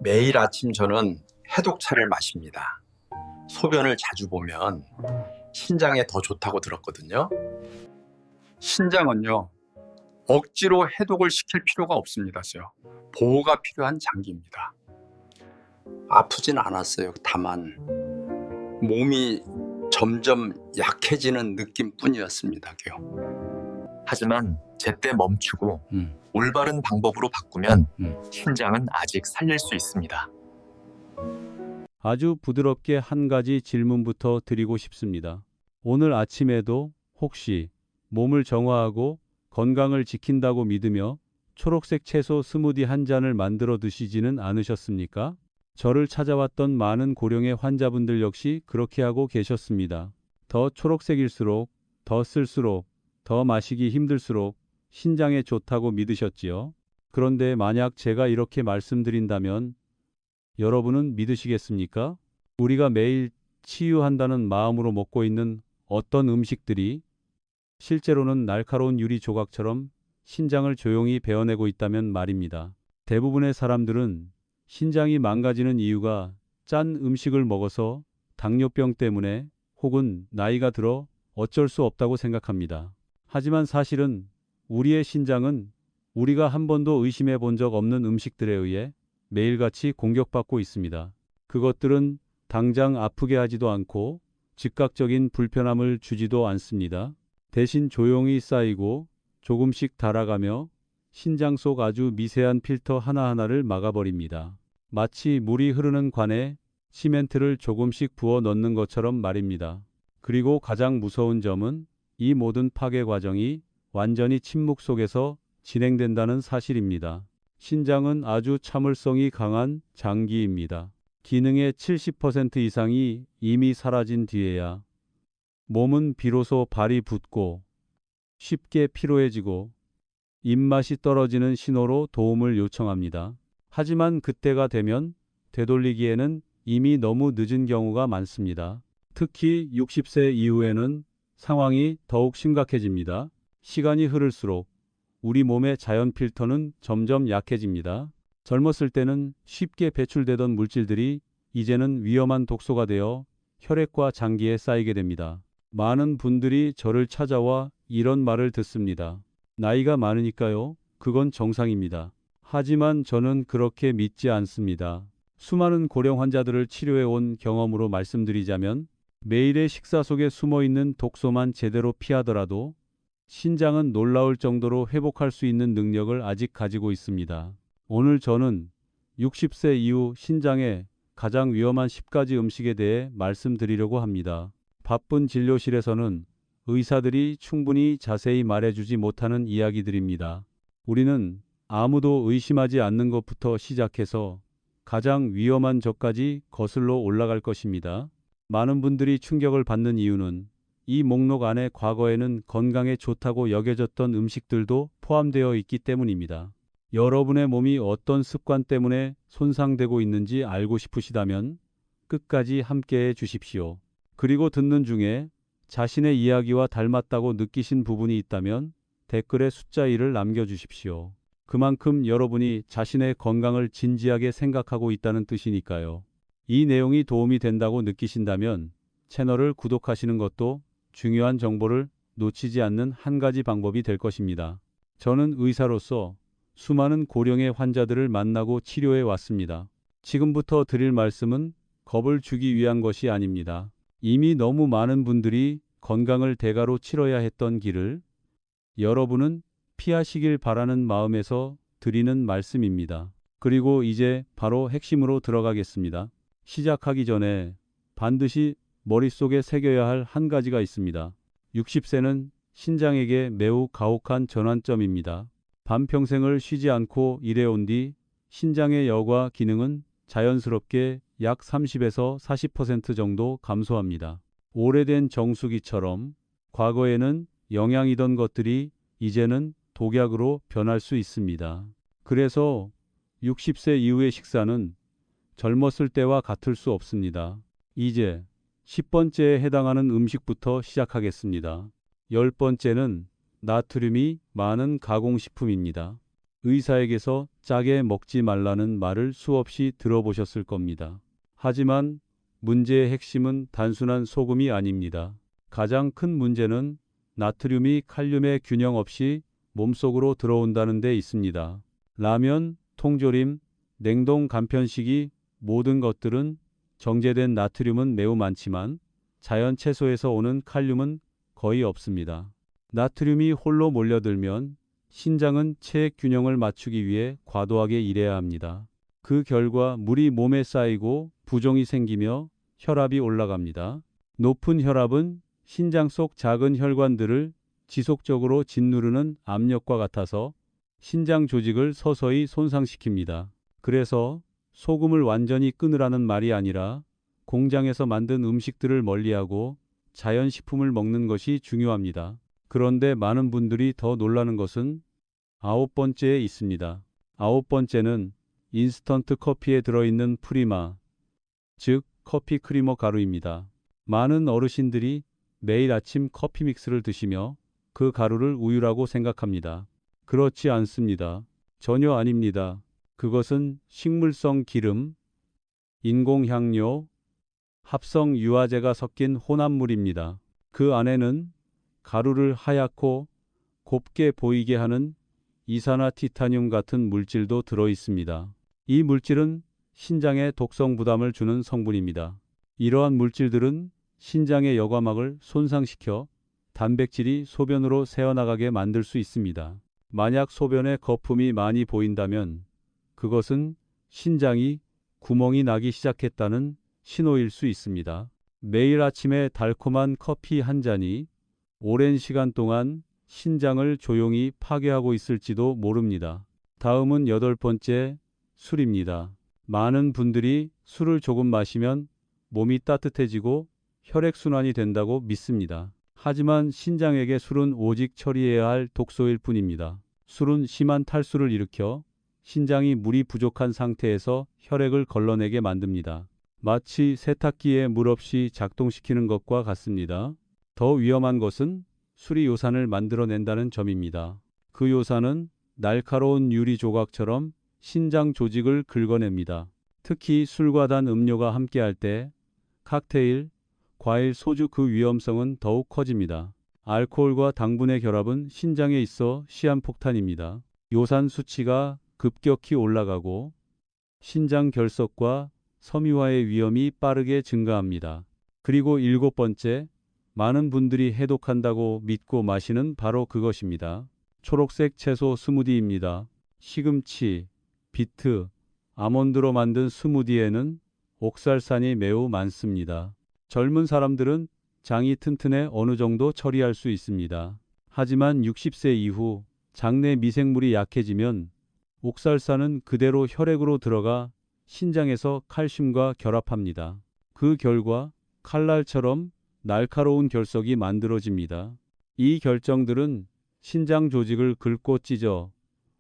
매일 아침 저는 해독차를 마십니다. 소변을 자주 보면 신장에 더 좋다고 들었거든요. 신장은요, 억지로 해독을 시킬 필요가 없습니다. 보호가 필요한 장기입니다. 아프진 않았어요. 다만 몸이 점점 약해지는 느낌뿐이었습니다. 하지만 제때 멈추고 올바른 방법으로 바꾸면 신장은 아직 살릴 수 있습니다. 아주 부드럽게 한 가지 질문부터 드리고 싶습니다. 오늘 아침에도 혹시 몸을 정화하고 건강을 지킨다고 믿으며 초록색 채소 스무디 한 잔을 만들어 드시지는 않으셨습니까? 저를 찾아왔던 많은 고령의 환자분들 역시 그렇게 하고 계셨습니다. 더 초록색일수록, 더 쓸수록, 더 마시기 힘들수록 신장에 좋다고 믿으셨지요. 그런데 만약 제가 이렇게 말씀드린다면 여러분은 믿으시겠습니까? 우리가 매일 치유한다는 마음으로 먹고 있는 어떤 음식들이 실제로는 날카로운 유리 조각처럼 신장을 조용히 베어내고 있다면 말입니다. 대부분의 사람들은 신장이 망가지는 이유가 짠 음식을 먹어서 당뇨병 때문에 혹은 나이가 들어 어쩔 수 없다고 생각합니다. 하지만 사실은 우리의 신장은 우리가 한 번도 의심해 본 적 없는 음식들에 의해 매일같이 공격받고 있습니다. 그것들은 당장 아프게 하지도 않고 즉각적인 불편함을 주지도 않습니다. 대신 조용히 쌓이고 조금씩 닳아가며 신장 속 아주 미세한 필터 하나하나를 막아버립니다. 마치 물이 흐르는 관에 시멘트를 조금씩 부어 넣는 것처럼 말입니다. 그리고 가장 무서운 점은 이 모든 파괴 과정이 완전히 침묵 속에서 진행된다는 사실입니다. 신장은 아주 참을성이 강한 장기입니다. 기능의 70% 이상이 이미 사라진 뒤에야 몸은 비로소 발이 붓고 쉽게 피로해지고 입맛이 떨어지는 신호로 도움을 요청합니다. 하지만 그때가 되면 되돌리기에는 이미 너무 늦은 경우가 많습니다. 특히 60세 이후에는 상황이 더욱 심각해집니다. 시간이 흐를수록 우리 몸의 자연 필터는 점점 약해집니다. 젊었을 때는 쉽게 배출되던 물질들이 이제는 위험한 독소가 되어 혈액과 장기에 쌓이게 됩니다. 많은 분들이 저를 찾아와 이런 말을 듣습니다. 나이가 많으니까요. 그건 정상입니다. 하지만 저는 그렇게 믿지 않습니다. 수많은 고령 환자들을 치료해 온 경험으로 말씀드리자면 매일의 식사 속에 숨어 있는 독소만 제대로 피하더라도 신장은 놀라울 정도로 회복할 수 있는 능력을 아직 가지고 있습니다. 오늘 저는 60세 이후 신장에 가장 위험한 10가지 음식에 대해 말씀드리려고 합니다. 바쁜 진료실에서는 의사들이 충분히 자세히 말해주지 못하는 이야기들입니다. 우리는 아무도 의심하지 않는 것부터 시작해서 가장 위험한 것까지 거슬러 올라갈 것입니다. 많은 분들이 충격을 받는 이유는 이 목록 안에 과거에는 건강에 좋다고 여겨졌던 음식들도 포함되어 있기 때문입니다. 여러분의 몸이 어떤 습관 때문에 손상되고 있는지 알고 싶으시다면 끝까지 함께해 주십시오. 그리고 듣는 중에 자신의 이야기와 닮았다고 느끼신 부분이 있다면 댓글에 숫자 1을 남겨주십시오. 그만큼 여러분이 자신의 건강을 진지하게 생각하고 있다는 뜻이니까요. 이 내용이 도움이 된다고 느끼신다면 채널을 구독하시는 것도 중요한 정보를 놓치지 않는 한 가지 방법이 될 것입니다. 저는 의사로서 수많은 고령의 환자들을 만나고 치료해 왔습니다. 지금부터 드릴 말씀은 겁을 주기 위한 것이 아닙니다. 이미 너무 많은 분들이 건강을 대가로 치러야 했던 길을 여러분은 피하시길 바라는 마음에서 드리는 말씀입니다. 그리고 이제 바로 핵심으로 들어가겠습니다. 시작하기 전에 반드시 머릿속에 새겨야 할 한 가지가 있습니다. 60세는 신장에게 매우 가혹한 전환점입니다. 반평생을 쉬지 않고 일해온 뒤 신장의 여과 기능은 자연스럽게 약 30에서 40% 정도 감소합니다. 오래된 정수기처럼 과거에는 영양이던 것들이 이제는 독약으로 변할 수 있습니다. 그래서 60세 이후의 식사는 젊었을 때와 같을 수 없습니다. 이제 10번째에 해당하는 음식부터 시작하겠습니다. 10번째는 나트륨이 많은 가공식품입니다. 의사에게서 짜게 먹지 말라는 말을 수없이 들어보셨을 겁니다. 하지만 문제의 핵심은 단순한 소금이 아닙니다. 가장 큰 문제는 나트륨이 칼륨의 균형 없이 몸속으로 들어온다는 데 있습니다. 라면, 통조림, 냉동 간편식이 모든 것들은 정제된 나트륨은 매우 많지만 자연 채소에서 오는 칼륨은 거의 없습니다. 나트륨이 홀로 몰려들면 신장은 체액 균형을 맞추기 위해 과도하게 일해야 합니다. 그 결과 물이 몸에 쌓이고 부종이 생기며 혈압이 올라갑니다. 높은 혈압은 신장 속 작은 혈관들을 지속적으로 짓누르는 압력과 같아서 신장 조직을 서서히 손상시킵니다. 그래서 소금을 완전히 끊으라는 말이 아니라 공장에서 만든 음식들을 멀리하고 자연식품을 먹는 것이 중요합니다. 그런데 많은 분들이 더 놀라는 것은 9번째에 있습니다. 9번째는 인스턴트 커피에 들어있는 프리마, 즉 커피 크리머 가루입니다. 많은 어르신들이 매일 아침 커피 믹스를 드시며 그 가루를 우유라고 생각합니다. 그렇지 않습니다. 전혀 아닙니다. 그것은 식물성 기름, 인공향료, 합성 유화제가 섞인 혼합물입니다. 그 안에는 가루를 하얗고 곱게 보이게 하는 이산화티타늄 같은 물질도 들어 있습니다. 이 물질은 신장에 독성 부담을 주는 성분입니다. 이러한 물질들은 신장의 여과막을 손상시켜 단백질이 소변으로 새어나가게 만들 수 있습니다. 만약 소변에 거품이 많이 보인다면 그것은 신장이 구멍이 나기 시작했다는 신호일 수 있습니다. 매일 아침에 달콤한 커피 한 잔이 오랜 시간 동안 신장을 조용히 파괴하고 있을지도 모릅니다. 다음은 8번째, 술입니다. 많은 분들이 술을 조금 마시면 몸이 따뜻해지고 혈액순환이 된다고 믿습니다. 하지만 신장에게 술은 오직 처리해야 할 독소일 뿐입니다. 술은 심한 탈수를 일으켜 신장이 물이 부족한 상태에서 혈액을 걸러내게 만듭니다. 마치 세탁기에 물 없이 작동시키는 것과 같습니다. 더 위험한 것은 술이 요산을 만들어낸다는 점입니다. 그 요산은 날카로운 유리 조각처럼 신장 조직을 긁어냅니다. 특히 술과 단 음료가 함께할 때 칵테일, 과일, 소주 그 위험성은 더욱 커집니다. 알코올과 당분의 결합은 신장에 있어 시한폭탄입니다. 요산 수치가 급격히 올라가고 신장 결석과 섬유화의 위험이 빠르게 증가합니다. 그리고 7번째, 많은 분들이 해독한다고 믿고 마시는 바로 그것입니다. 초록색 채소 스무디입니다. 시금치, 비트, 아몬드로 만든 스무디에는 옥살산이 매우 많습니다. 젊은 사람들은 장이 튼튼해 어느 정도 처리할 수 있습니다. 하지만 60세 이후 장내 미생물이 약해지면 옥살산은 그대로 혈액으로 들어가 신장에서 칼슘과 결합합니다. 그 결과 칼날처럼 날카로운 결석이 만들어집니다. 이 결정들은 신장 조직을 긁고 찢어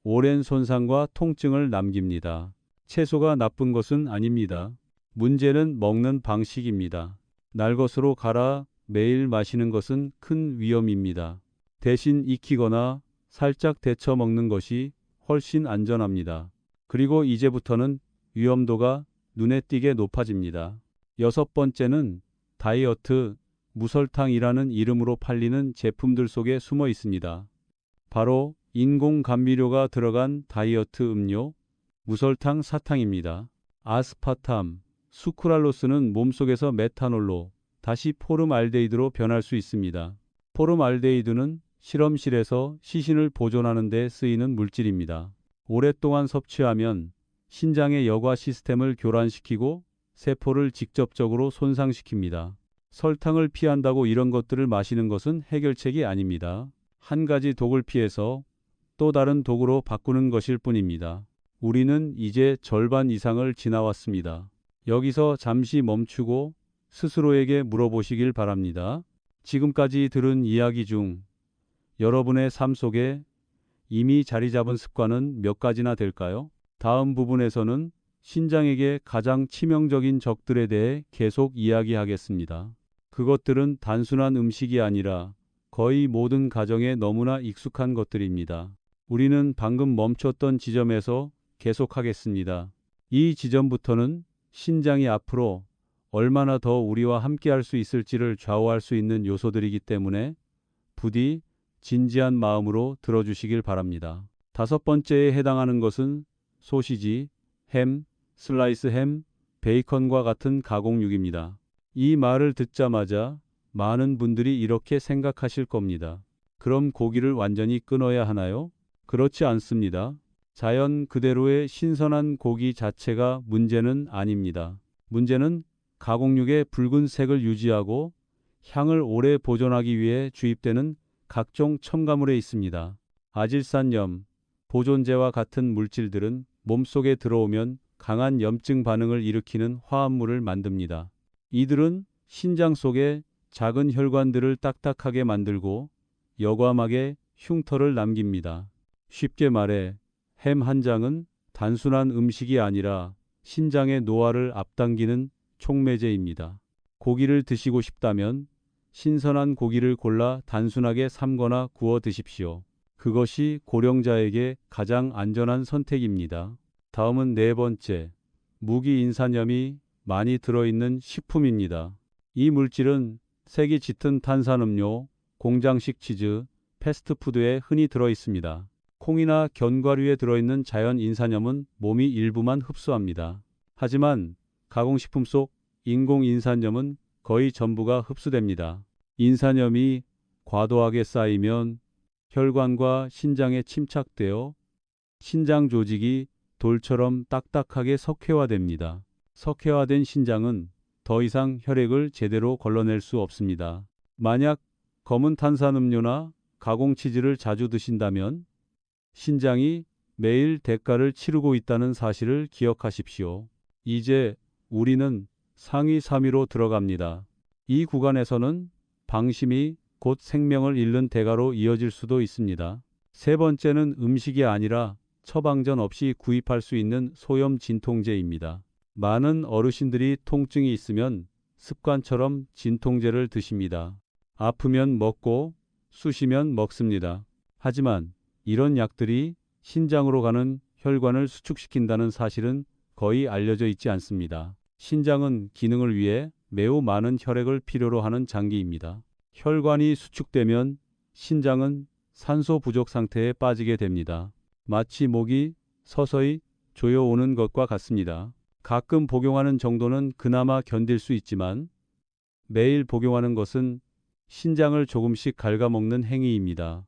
오랜 손상과 통증을 남깁니다. 채소가 나쁜 것은 아닙니다. 문제는 먹는 방식입니다. 날것으로 갈아 매일 마시는 것은 큰 위험입니다. 대신 익히거나 살짝 데쳐 먹는 것이 훨씬 안전합니다. 그리고 이제부터는 위험도가 눈에 띄게 높아집니다. 6번째는 다이어트 무설탕이라는 이름으로 팔리는 제품들 속에 숨어 있습니다. 바로 인공 감미료가 들어간 다이어트 음료, 무설탕 사탕입니다. 아스파탐, 수크랄로스는 몸속에서 메탄올로 다시 포름알데히드로 변할 수 있습니다. 포름알데히드는 실험실에서 시신을 보존하는 데 쓰이는 물질입니다. 오랫동안 섭취하면 신장의 여과 시스템을 교란시키고 세포를 직접적으로 손상시킵니다. 설탕을 피한다고 이런 것들을 마시는 것은 해결책이 아닙니다. 한 가지 독을 피해서 또 다른 독으로 바꾸는 것일 뿐입니다. 우리는 이제 절반 이상을 지나왔습니다. 여기서 잠시 멈추고 스스로에게 물어보시길 바랍니다. 지금까지 들은 이야기 중 여러분의 삶 속에 이미 자리 잡은 습관은 몇 가지나 될까요? 다음 부분에서는 신장에게 가장 치명적인 적들에 대해 계속 이야기하겠습니다. 그것들은 단순한 음식이 아니라 거의 모든 가정에 너무나 익숙한 것들입니다. 우리는 방금 멈췄던 지점에서 계속하겠습니다. 이 지점부터는 신장이 앞으로 얼마나 더 우리와 함께할 수 있을지를 좌우할 수 있는 요소들이기 때문에 부디 진지한 마음으로 들어주시길 바랍니다. 다섯 번째에 해당하는 것은 소시지, 햄, 슬라이스 햄, 베이컨과 같은 가공육입니다. 이 말을 듣자마자 많은 분들이 이렇게 생각하실 겁니다. 그럼 고기를 완전히 끊어야 하나요? 그렇지 않습니다. 자연 그대로의 신선한 고기 자체가 문제는 아닙니다. 문제는 가공육의 붉은색을 유지하고 향을 오래 보존하기 위해 주입되는 각종 첨가물에 있습니다. 아질산염, 보존제와 같은 물질들은 몸속에 들어오면 강한 염증 반응을 일으키는 화합물을 만듭니다. 이들은 신장 속에 작은 혈관들을 딱딱하게 만들고 여과막에 흉터를 남깁니다. 쉽게 말해 햄 한 장은 단순한 음식이 아니라 신장의 노화를 앞당기는 촉매제입니다. 고기를 드시고 싶다면 신선한 고기를 골라 단순하게 삶거나 구워 드십시오. 그것이 고령자에게 가장 안전한 선택입니다. 다음은 네 번째, 무기인산염이 많이 들어있는 식품입니다. 이 물질은 색이 짙은 탄산음료, 공장식 치즈, 패스트푸드에 흔히 들어있습니다. 콩이나 견과류에 들어있는 자연 인산염은 몸이 일부만 흡수합니다. 하지만 가공식품 속 인공인산염은 거의 전부가 흡수됩니다. 인산염이 과도하게 쌓이면 혈관과 신장에 침착되어 신장 조직이 돌처럼 딱딱하게 석회화됩니다. 석회화된 신장은 더 이상 혈액을 제대로 걸러낼 수 없습니다. 만약 검은 탄산음료나 가공치즈를 자주 드신다면 신장이 매일 대가를 치르고 있다는 사실을 기억하십시오. 이제 우리는 상위 3위로 들어갑니다. 이 구간에서는 방심이 곧 생명을 잃는 대가로 이어질 수도 있습니다. 세 번째는 음식이 아니라 처방전 없이 구입할 수 있는 소염 진통제입니다. 많은 어르신들이 통증이 있으면 습관처럼 진통제를 드십니다. 아프면 먹고 쑤시면 먹습니다. 하지만 이런 약들이 신장으로 가는 혈관을 수축시킨다는 사실은 거의 알려져 있지 않습니다. 신장은 기능을 위해 매우 많은 혈액을 필요로 하는 장기입니다. 혈관이 수축되면 신장은 산소 부족 상태에 빠지게 됩니다. 마치 목이 서서히 조여오는 것과 같습니다. 가끔 복용하는 정도는 그나마 견딜 수 있지만 매일 복용하는 것은 신장을 조금씩 갉아먹는 행위입니다.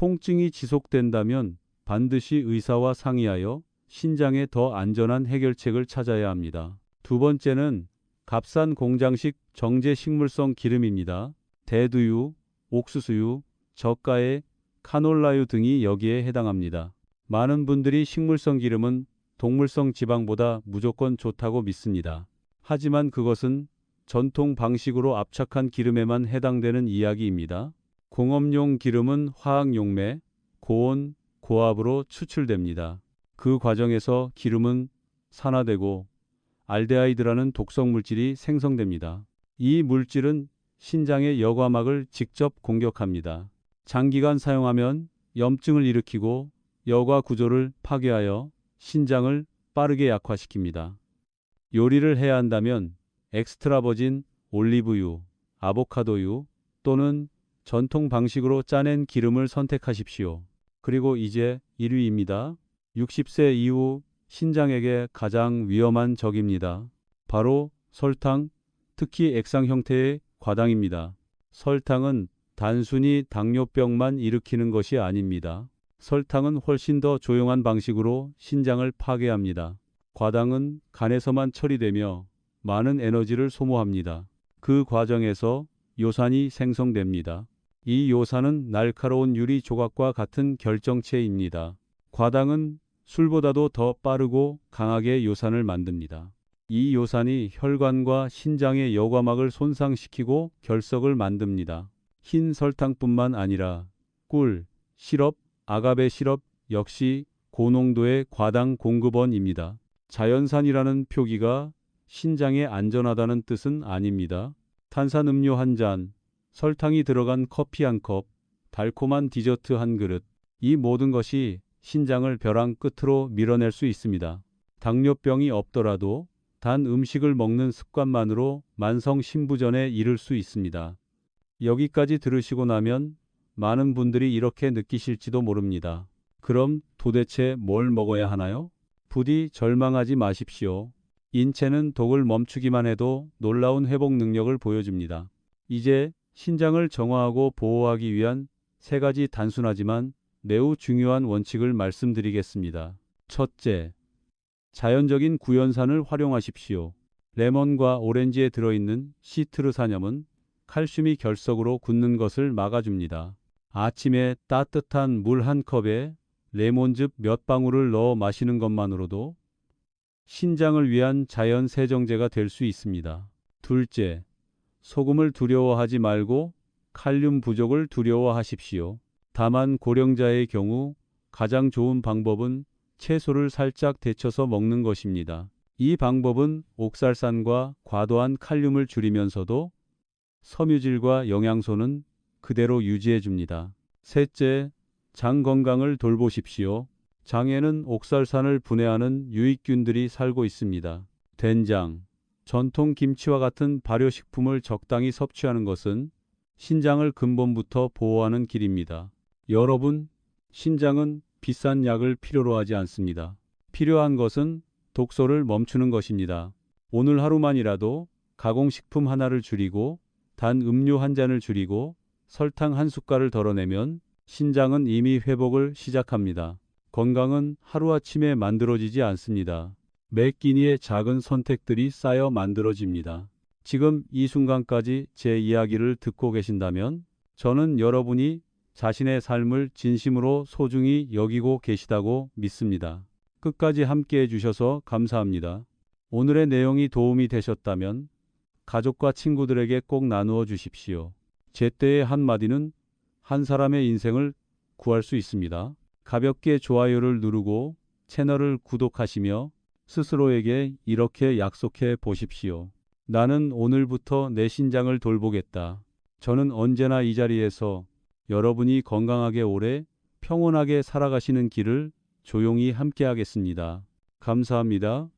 통증이 지속된다면 반드시 의사와 상의하여 신장에 더 안전한 해결책을 찾아야 합니다. 두 번째는 값싼 공장식 정제 식물성 기름입니다. 대두유, 옥수수유, 저가의 카놀라유 등이 여기에 해당합니다. 많은 분들이 식물성 기름은 동물성 지방보다 무조건 좋다고 믿습니다. 하지만 그것은 전통 방식으로 압착한 기름에만 해당되는 이야기입니다. 공업용 기름은 화학 용매, 고온, 고압으로 추출됩니다. 그 과정에서 기름은 산화되고 알데하이드라는 독성 물질이 생성됩니다. 이 물질은 신장의 여과막을 직접 공격합니다. 장기간 사용하면 염증을 일으키고 여과 구조를 파괴하여 신장을 빠르게 약화시킵니다. 요리를 해야 한다면 엑스트라 버진 올리브유, 아보카도유 또는 전통 방식으로 짜낸 기름을 선택하십시오. 그리고 이제 1위입니다. 60세 이후 신장에게 가장 위험한 적입니다. 바로 설탕, 특히 액상 형태의 과당입니다. 설탕은 단순히 당뇨병만 일으키는 것이 아닙니다. 설탕은 훨씬 더 조용한 방식으로 신장을 파괴합니다. 과당은 간에서만 처리되며 많은 에너지를 소모합니다. 그 과정에서 요산이 생성됩니다. 이 요산은 날카로운 유리 조각과 같은 결정체입니다. 과당은 술보다도 더 빠르고 강하게 요산을 만듭니다. 이 요산이 혈관과 신장의 여과막을 손상시키고 결석을 만듭니다. 흰 설탕뿐만 아니라 꿀, 시럽, 아가베 시럽 역시 고농도의 과당 공급원입니다. 자연산이라는 표기가 신장에 안전하다는 뜻은 아닙니다. 탄산음료 한 잔, 설탕이 들어간 커피 한 컵, 달콤한 디저트 한 그릇, 이 모든 것이 신장을 벼랑 끝으로 밀어낼 수 있습니다. 당뇨병이 없더라도 단 음식을 먹는 습관만으로 만성 신부전에 이를 수 있습니다. 여기까지 들으시고 나면 많은 분들이 이렇게 느끼실지도 모릅니다. 그럼 도대체 뭘 먹어야 하나요? 부디 절망하지 마십시오. 인체는 독을 멈추기만 해도 놀라운 회복 능력을 보여줍니다. 이제 신장을 정화하고 보호하기 위한 세 가지 단순하지만 매우 중요한 원칙을 말씀드리겠습니다. 첫째, 자연적인 구연산을 활용하십시오. 레몬과 오렌지에 들어있는 시트르산염은 칼슘이 결석으로 굳는 것을 막아줍니다. 아침에 따뜻한 물 한 컵에 레몬즙 몇 방울을 넣어 마시는 것만으로도 신장을 위한 자연 세정제가 될 수 있습니다. 둘째, 소금을 두려워하지 말고 칼륨 부족을 두려워하십시오. 다만 고령자의 경우 가장 좋은 방법은 채소를 살짝 데쳐서 먹는 것입니다. 이 방법은 옥살산과 과도한 칼륨을 줄이면서도 섬유질과 영양소는 그대로 유지해 줍니다. 셋째, 장 건강을 돌보십시오. 장에는 옥살산을 분해하는 유익균들이 살고 있습니다. 된장, 전통 김치와 같은 발효식품을 적당히 섭취하는 것은 신장을 근본부터 보호하는 길입니다. 여러분, 신장은 비싼 약을 필요로 하지 않습니다. 필요한 것은 독소를 멈추는 것입니다. 오늘 하루만이라도 가공식품 하나를 줄이고 단 음료 한 잔을 줄이고 설탕 한 숟갈을 덜어내면 신장은 이미 회복을 시작합니다. 건강은 하루아침에 만들어지지 않습니다. 매 끼니의 작은 선택들이 쌓여 만들어집니다. 지금 이 순간까지 제 이야기를 듣고 계신다면 저는 여러분이 자신의 삶을 진심으로 소중히 여기고 계시다고 믿습니다. 끝까지 함께 해주셔서 감사합니다. 오늘의 내용이 도움이 되셨다면 가족과 친구들에게 꼭 나누어 주십시오. 제때의 한마디는 한 사람의 인생을 구할 수 있습니다. 가볍게 좋아요를 누르고 채널을 구독하시며 스스로에게 이렇게 약속해 보십시오. 나는 오늘부터 내 신장을 돌보겠다. 저는 언제나 이 자리에서 여러분이 건강하게 오래 평온하게 살아가시는 길을 조용히 함께하겠습니다. 감사합니다.